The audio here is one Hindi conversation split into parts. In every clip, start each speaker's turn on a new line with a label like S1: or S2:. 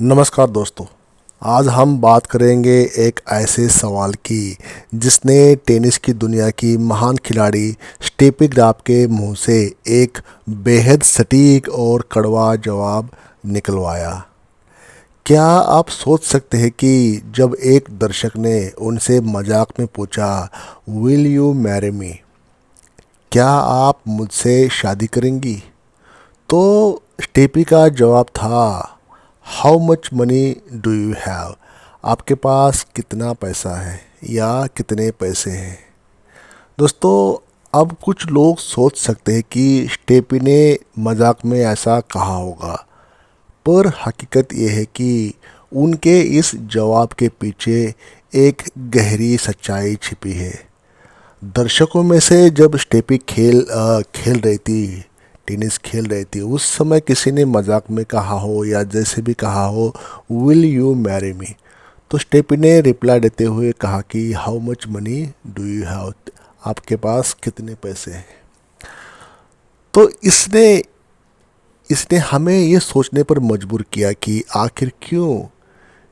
S1: नमस्कार दोस्तों। आज हम बात करेंगे एक ऐसे सवाल की जिसने टेनिस की दुनिया की महान खिलाड़ी स्टेफी ग्राफ के मुंह से एक बेहद सटीक और कड़वा जवाब निकलवाया। क्या आप सोच सकते हैं कि जब एक दर्शक ने उनसे मजाक में पूछा, विल यू मैरी मी, क्या आप मुझसे शादी करेंगी, तो स्टेफी का जवाब था, how much money do you have, आपके पास कितना पैसा है या कितने पैसे हैं। दोस्तों, अब कुछ लोग सोच सकते हैं कि स्टेफी ने मजाक में ऐसा कहा होगा, पर हकीकत यह है कि उनके इस जवाब के पीछे एक गहरी सच्चाई छिपी है। दर्शकों में से जब स्टेफी खेल रही थी, टेनिस खेल रही थी, उस समय किसी ने मजाक में कहा हो या जैसे भी कहा हो, विल यू मैरी मी, तो स्टेफी ने रिप्लाई देते हुए कहा कि how much money do you have, आपके पास कितने पैसे हैं। तो इसने इसने हमें ये सोचने पर मजबूर किया कि आखिर क्यों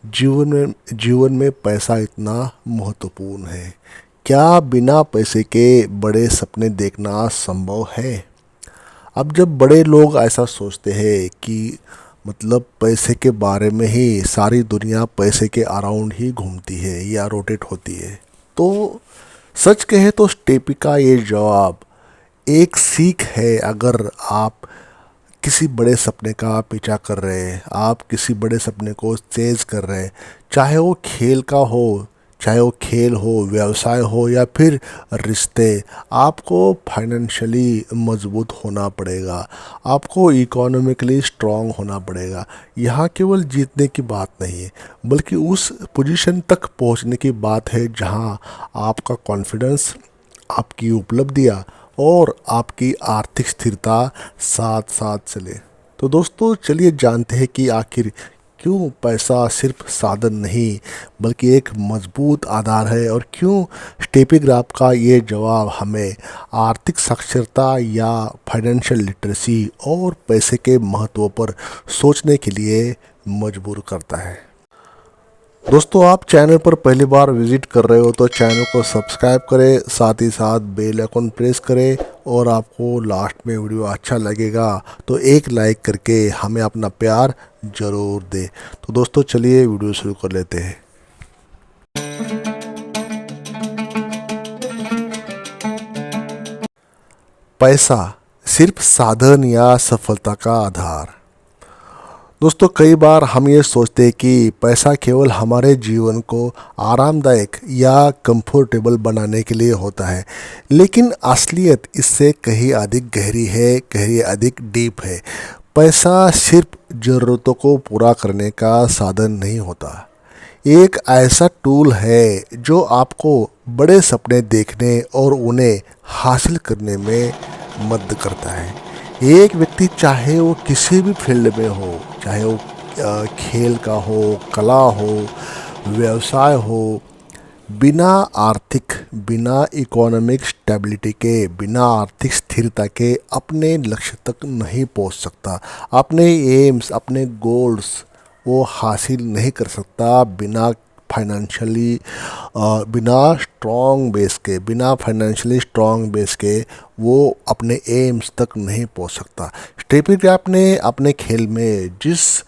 S1: जीवन में पैसा इतना महत्वपूर्ण है। क्या बिना पैसे के बड़े सपने देखना संभव है? अब जब बड़े लोग ऐसा सोचते हैं कि मतलब पैसे के बारे में ही सारी दुनिया पैसे के अराउंड ही घूमती है या रोटेट होती है, तो सच कहे तो स्टेपी का ये जवाब एक सीख है। अगर आप किसी बड़े सपने का पीछा कर रहे हैं, आप किसी बड़े सपने को चेज कर रहे हैं, चाहे वो खेल का हो, चाहे वो खेल हो, व्यवसाय हो या फिर रिश्ते, आपको फाइनेंशियली मजबूत होना पड़ेगा, आपको इकोनॉमिकली स्ट्रांग होना पड़ेगा। यहाँ केवल जीतने की बात नहीं है, बल्कि उस पोजीशन तक पहुँचने की बात है जहाँ आपका कॉन्फिडेंस, आपकी उपलब्धियाँ और आपकी आर्थिक स्थिरता साथ साथ चले। तो दोस्तों, चलिए जानते हैं कि आखिर क्यों पैसा सिर्फ साधन नहीं बल्कि एक मजबूत आधार है, और क्यों स्टेफी ग्राफ का ये जवाब हमें आर्थिक साक्षरता या फाइनेंशियल लिटरेसी और पैसे के महत्व पर सोचने के लिए मजबूर करता है। दोस्तों, आप चैनल पर पहली बार विजिट कर रहे हो तो चैनल को सब्सक्राइब करें, साथ ही साथ बेल आइकन प्रेस करें, और आपको लास्ट में वीडियो अच्छा लगेगा तो एक लाइक करके हमें अपना प्यार ज़रूर दें। तो दोस्तों, चलिए वीडियो शुरू कर लेते हैं। पैसा सिर्फ साधन या सफलता का आधार। दोस्तों, कई बार हम ये सोचते हैं कि पैसा केवल हमारे जीवन को आरामदायक या कंफर्टेबल बनाने के लिए होता है, लेकिन असलियत इससे कहीं अधिक गहरी है, कहीं अधिक डीप है। पैसा सिर्फ ज़रूरतों को पूरा करने का साधन नहीं होता, एक ऐसा टूल है जो आपको बड़े सपने देखने और उन्हें हासिल करने में मदद करता है। एक व्यक्ति चाहे वो किसी भी फील्ड में हो, चाहे वो खेल का हो, कला हो, व्यवसाय हो, बिना इकोनॉमिक स्टेबिलिटी के, बिना आर्थिक स्थिरता के अपने लक्ष्य तक नहीं पहुंच सकता। अपने एम्स, अपने गोल्स वो हासिल नहीं कर सकता फाइनेंशियली बिना फाइनेंशियली स्ट्रॉन्ग बेस के वो अपने एम्स तक नहीं पहुंच सकता। स्टेफी ग्राफ ने अपने खेल में जिस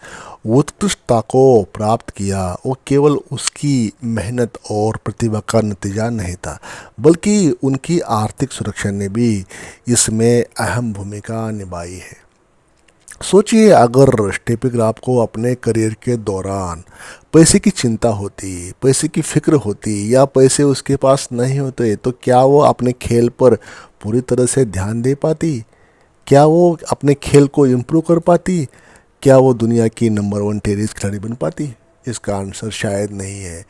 S1: उत्कृष्टता को प्राप्त किया, वो केवल उसकी मेहनत और प्रतिभा का नतीजा नहीं था, बल्कि उनकी आर्थिक सुरक्षा ने भी इसमें अहम भूमिका निभाई है। सोचिए, अगर स्टेफी ग्राफ को अपने करियर के दौरान पैसे की चिंता होती, पैसे की फिक्र होती या पैसे उसके पास नहीं होते, तो क्या वो अपने खेल पर पूरी तरह से ध्यान दे पाती? क्या वो अपने खेल को इम्प्रूव कर पाती? क्या वो दुनिया की नंबर 1 टेनिस खिलाड़ी बन पाती? इसका आंसर शायद नहीं है,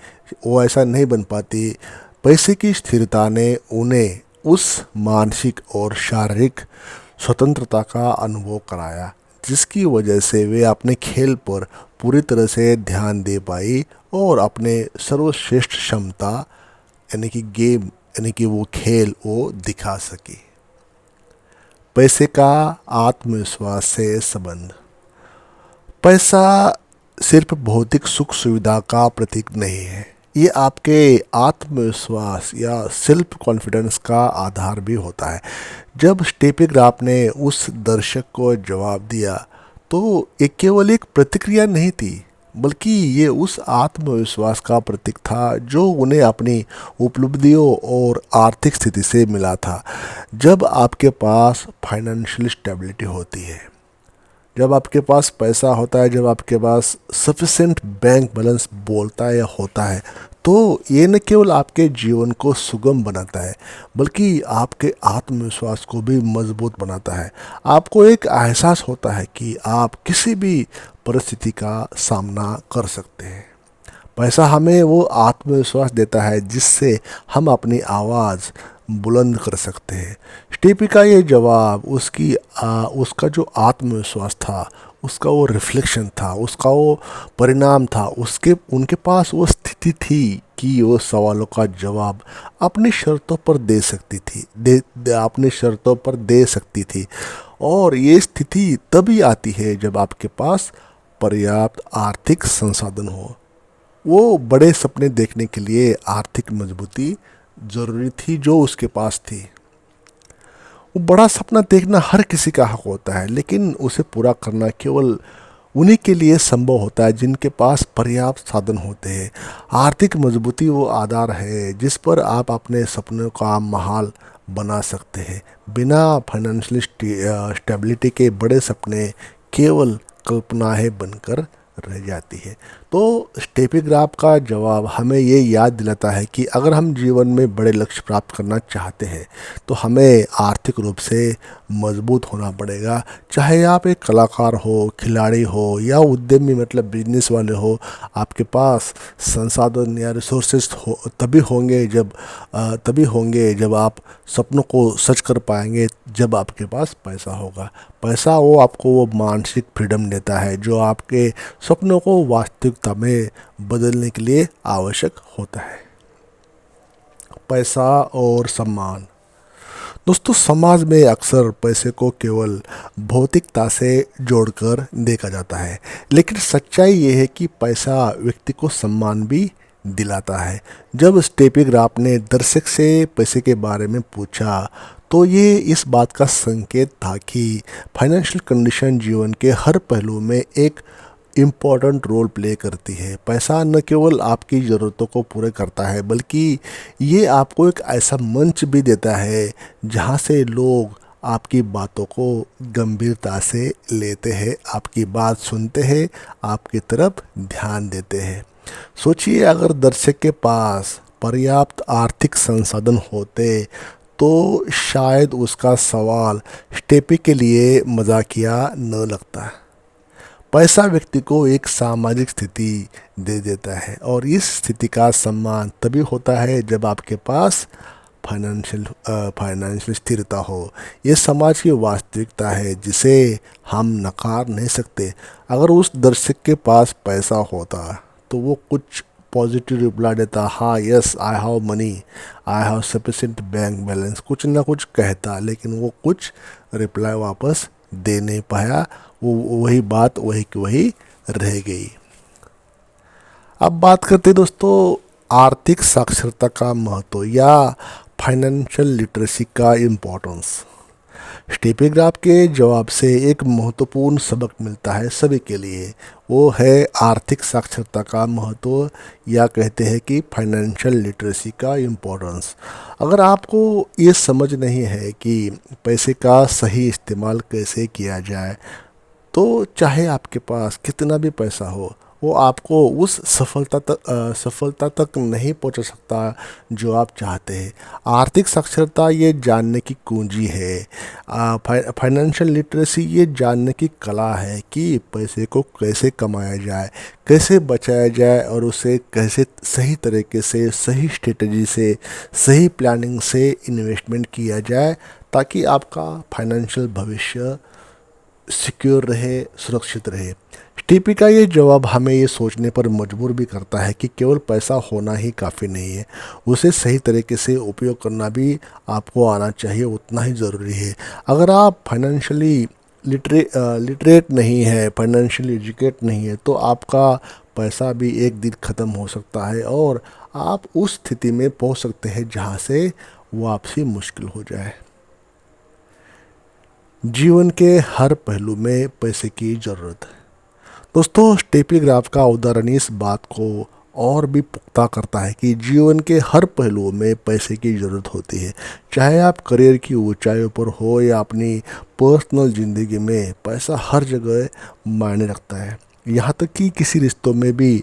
S1: वो ऐसा नहीं बन पाती। पैसे की स्थिरता ने उन्हें उस मानसिक और शारीरिक स्वतंत्रता का अनुभव कराया जिसकी वजह से वे अपने खेल पर पूरी तरह से ध्यान दे पाई और अपने सर्वश्रेष्ठ क्षमता यानी कि गेम, यानी कि वो खेल वो दिखा सकी। पैसे का आत्मविश्वास से संबंध। पैसा सिर्फ भौतिक सुख सुविधा का प्रतीक नहीं है, ये आपके आत्मविश्वास या सेल्फ कॉन्फिडेंस का आधार भी होता है। जब स्टेपी ग्राफ ने उस दर्शक को जवाब दिया तो ये केवल एक प्रतिक्रिया नहीं थी, बल्कि ये उस आत्मविश्वास का प्रतीक था जो उन्हें अपनी उपलब्धियों और आर्थिक स्थिति से मिला था। जब आपके पास फाइनेंशियल स्टेबिलिटी होती है, जब आपके पास पैसा होता है, जब आपके पास सफिशेंट बैंक बैलेंस बोलता है या होता है, तो ये न केवल आपके जीवन को सुगम बनाता है बल्कि आपके आत्मविश्वास को भी मजबूत बनाता है। आपको एक एहसास होता है कि आप किसी भी परिस्थिति का सामना कर सकते हैं। पैसा हमें वो आत्मविश्वास देता है जिससे हम अपनी आवाज़ बुलंद कर सकते हैं। स्टीपी का ये जवाब उसका जो आत्मविश्वास था, उसका वो रिफ्लेक्शन था, उसका वो परिणाम था, उसके उनके पास वो स्थिति थी कि वो सवालों का जवाब अपनी शर्तों पर दे सकती थी अपनी शर्तों पर दे सकती थी। और ये स्थिति तभी आती है जब आपके पास पर्याप्त आर्थिक संसाधन हो। वो बड़े सपने देखने के लिए आर्थिक मजबूती ज़रूरी थी जो उसके पास थी। वो बड़ा सपना देखना हर किसी का हक होता है, लेकिन उसे पूरा करना केवल उन्हीं के लिए संभव होता है जिनके पास पर्याप्त साधन होते हैं। आर्थिक मजबूती वो आधार है जिस पर आप अपने सपनों का महाल बना सकते हैं। बिना फाइनेंशियल स्टेबिलिटी के बड़े सपने केवल कल्पनाएं बनकर रह जाती है। तो स्टेपी ग्राफ का जवाब हमें ये याद दिलाता है कि अगर हम जीवन में बड़े लक्ष्य प्राप्त करना चाहते हैं तो हमें आर्थिक रूप से मजबूत होना पड़ेगा। चाहे आप एक कलाकार हो, खिलाड़ी हो या उद्यमी मतलब बिजनेस वाले हो, आपके पास संसाधन या रिसोर्सेज हो तभी होंगे जब आप सपनों को सच कर पाएंगे, जब आपके पास पैसा होगा। पैसा वो आपको वो मानसिक फ्रीडम देता है जो आपके सपनों को वास्तविकता में बदलने के लिए आवश्यक होता है। पैसा और सम्मान। दोस्तों, समाज में अक्सर पैसे को केवल भौतिकता से जोड़कर देखा जाता है, लेकिन सच्चाई ये है कि पैसा व्यक्ति को सम्मान भी दिलाता है। जब स्टेपी ग्राफ ने दर्शक से पैसे के बारे में पूछा तो ये इस बात का संकेत था कि फाइनेंशियल कंडीशन जीवन के हर पहलू में एक इम्पॉर्टेंट रोल प्ले करती है। पैसा न केवल आपकी ज़रूरतों को पूरे करता है बल्कि ये आपको एक ऐसा मंच भी देता है जहाँ से लोग आपकी बातों को गंभीरता से लेते हैं, आपकी बात सुनते हैं, आपकी तरफ ध्यान देते हैं। सोचिए, अगर दर्शक के पास पर्याप्त आर्थिक संसाधन होते तो शायद उसका सवाल स्टेपी के लिए मजाकिया न लगता। पैसा व्यक्ति को एक सामाजिक स्थिति दे देता है और इस स्थिति का सम्मान तभी होता है जब आपके पास फाइनेंशियल स्थिरता हो। ये समाज की वास्तविकता है जिसे हम नकार नहीं सकते। अगर उस दर्शक के पास पैसा होता तो वो कुछ पॉजिटिव रिप्लाई देता, हाँ yes I have money, I have sufficient bank balance, कुछ ना कुछ कहता, लेकिन वो कुछ रिप्लाई वापस दे नहीं पाया। वो वही बात वही की वही रह गई। अब बात करते दोस्तों आर्थिक साक्षरता का महत्व या फाइनेंशियल लिटरेसी का इम्पोर्टेंस। स्टेपी ग्राफ के जवाब से एक महत्वपूर्ण सबक मिलता है सभी के लिए, वो है आर्थिक साक्षरता का महत्व या कहते हैं कि फाइनेंशियल लिटरेसी का इम्पोर्टेंस। अगर आपको ये समझ नहीं है कि पैसे का सही इस्तेमाल कैसे किया जाए तो चाहे आपके पास कितना भी पैसा हो वो आपको उस सफलता तक नहीं पहुंचा सकता जो आप चाहते हैं। आर्थिक साक्षरता ये जानने की कुंजी है। फाइनेंशियल लिटरेसी ये जानने की कला है कि पैसे को कैसे कमाया जाए, कैसे बचाया जाए और उसे कैसे सही तरीके से, सही स्ट्रेटजी से, सही प्लानिंग से इन्वेस्टमेंट किया जाए ताकि आपका फाइनेंशियल भविष्य सिक्योर रहे, सुरक्षित रहे। टीपी का ये जवाब हमें ये सोचने पर मजबूर भी करता है कि केवल पैसा होना ही काफ़ी नहीं है, उसे सही तरीके से उपयोग करना भी आपको आना चाहिए, उतना ही ज़रूरी है। अगर आप फाइनेंशियली लिटरेट नहीं है, फाइनेंशियली एजुकेट नहीं है, तो आपका पैसा भी एक दिन ख़त्म हो सकता है और आप उस स्थिति में पहुंच सकते हैं जहां से वापसी मुश्किल हो जाए। जीवन के हर पहलू में पैसे की ज़रूरत है। दोस्तों, स्टेपी ग्राफ का उदाहरण इस बात को और भी पुख्ता करता है कि जीवन के हर पहलुओं में पैसे की ज़रूरत होती है। चाहे आप करियर की ऊंचाइयों पर हो या अपनी पर्सनल ज़िंदगी में, पैसा हर जगह मायने रखता है। यहाँ तक कि किसी रिश्तों में भी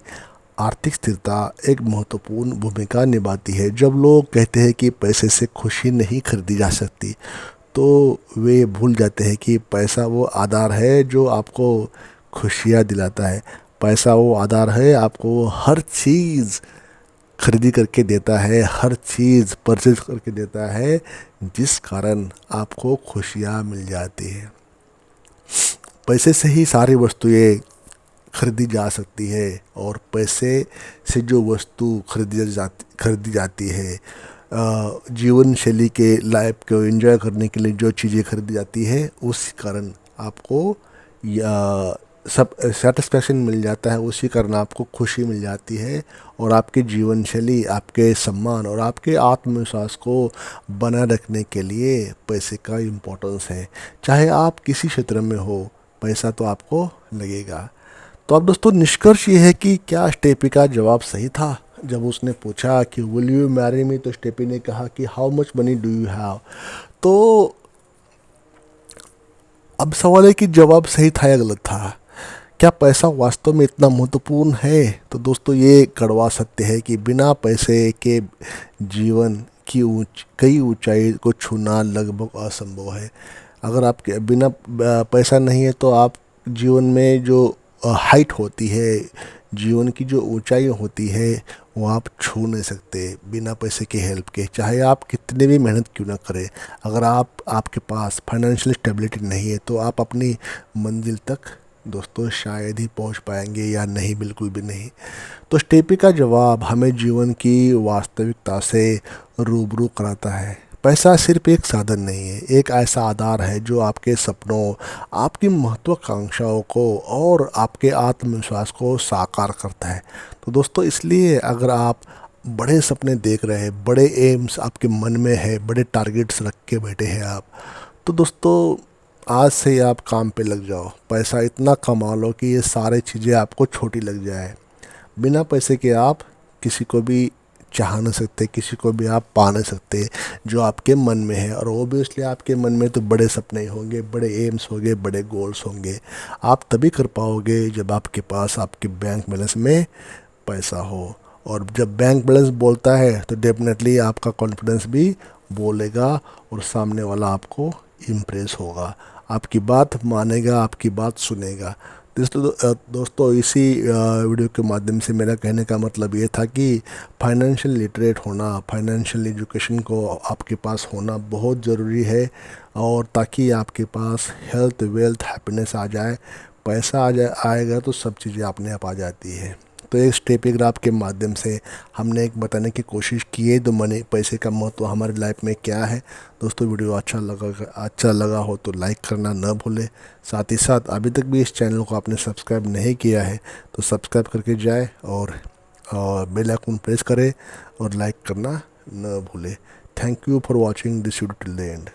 S1: आर्थिक स्थिरता एक महत्वपूर्ण भूमिका निभाती है। जब लोग कहते हैं कि पैसे से खुशी नहीं खरीदी जा सकती, तो वे भूल जाते हैं कि पैसा वो आधार है जो आपको खुशियाँ दिलाता है। पैसा वो आधार है आपको हर चीज़ खरीदी करके देता है, हर चीज़ परचेज करके देता है, जिस कारण आपको खुशियाँ मिल जाती है। पैसे से ही सारी वस्तुएं खरीदी जा सकती है और पैसे से जो वस्तु खरीदी जाती है, जीवन शैली के लाइफ को एंजॉय करने के लिए जो चीज़ें खरीदी जाती है, उस कारण आपको या सब सेटिस्फेक्शन मिल जाता है, उसी कारण आपको खुशी मिल जाती है और आपके जीवन शैली, आपके सम्मान और आपके आत्मविश्वास को बनाए रखने के लिए पैसे का इम्पोर्टेंस है। चाहे आप किसी क्षेत्र में हो, पैसा तो आपको लगेगा। तो अब दोस्तों, निष्कर्ष ये है कि क्या स्टेपी का जवाब सही था? जब उसने पूछा कि विल यू मैरी मी, तो स्टेपी ने कहा कि how much money do you have. तो अब सवाल है कि जवाब सही था या गलत था। क्या पैसा वास्तव में इतना महत्वपूर्ण है? तो दोस्तों, ये कड़वा सत्य है कि बिना पैसे के जीवन की कई ऊंचाई को छूना लगभग असंभव है। अगर आपके बिना पैसा नहीं है तो आप जीवन में जो हाइट होती है, जीवन की जो ऊंचाई होती है, वो आप छू नहीं सकते बिना पैसे के हेल्प के। चाहे आप कितने भी मेहनत क्यों ना करें, अगर आपके पास फाइनेंशियल स्टेबिलिटी नहीं है तो आप अपनी मंजिल तक दोस्तों शायद ही पहुंच पाएंगे या नहीं, बिल्कुल भी नहीं। तो स्टेपी का जवाब हमें जीवन की वास्तविकता से रूबरू कराता है। पैसा सिर्फ एक साधन नहीं है, एक ऐसा आधार है जो आपके सपनों, आपकी महत्वाकांक्षाओं को और आपके आत्मविश्वास को साकार करता है। तो दोस्तों, इसलिए अगर आप बड़े सपने देख रहे हैं, बड़े एम्स आपके मन में है, बड़े टारगेट्स रख के बैठे हैं आप, तो दोस्तों आज से ही आप काम पे लग जाओ। पैसा इतना कमा लो कि ये सारी चीज़ें आपको छोटी लग जाए। बिना पैसे के आप किसी को भी चाह नहीं सकते, किसी को भी आप पा नहीं सकते जो आपके मन में है। और ओबियसली आपके मन में तो बड़े सपने होंगे, बड़े एम्स होंगे, बड़े गोल्स होंगे। आप तभी कर पाओगे जब आपके पास आपके बैंक बैलेंस में पैसा हो। और जब बैंक बैलेंस बोलता है तो डेफिनेटली आपका कॉन्फिडेंस भी बोलेगा और सामने वाला आपको इम्प्रेस होगा, आपकी बात मानेगा, आपकी बात सुनेगा। दोस्तों, इसी वीडियो के माध्यम से मेरा कहने का मतलब ये था कि फाइनेंशियल लिटरेट होना, फाइनेंशियल एजुकेशन को आपके पास होना बहुत ज़रूरी है। और ताकि आपके पास हेल्थ, वेल्थ, हैप्पीनेस आ जाए, पैसा आएगा तो सब चीज़ें अपने आप आ जाती है। तो एक स्टेपी ग्राफ के माध्यम से हमने एक बताने की कोशिश की है तो मनी, पैसे का महत्व हमारी लाइफ में क्या है। दोस्तों, वीडियो अच्छा लगा हो तो लाइक करना न भूलें। साथ ही साथ अभी तक भी इस चैनल को आपने सब्सक्राइब नहीं किया है तो सब्सक्राइब करके जाए और बेल आइकन प्रेस करें और लाइक करना न भूलें। Thank you for watching this video till the end.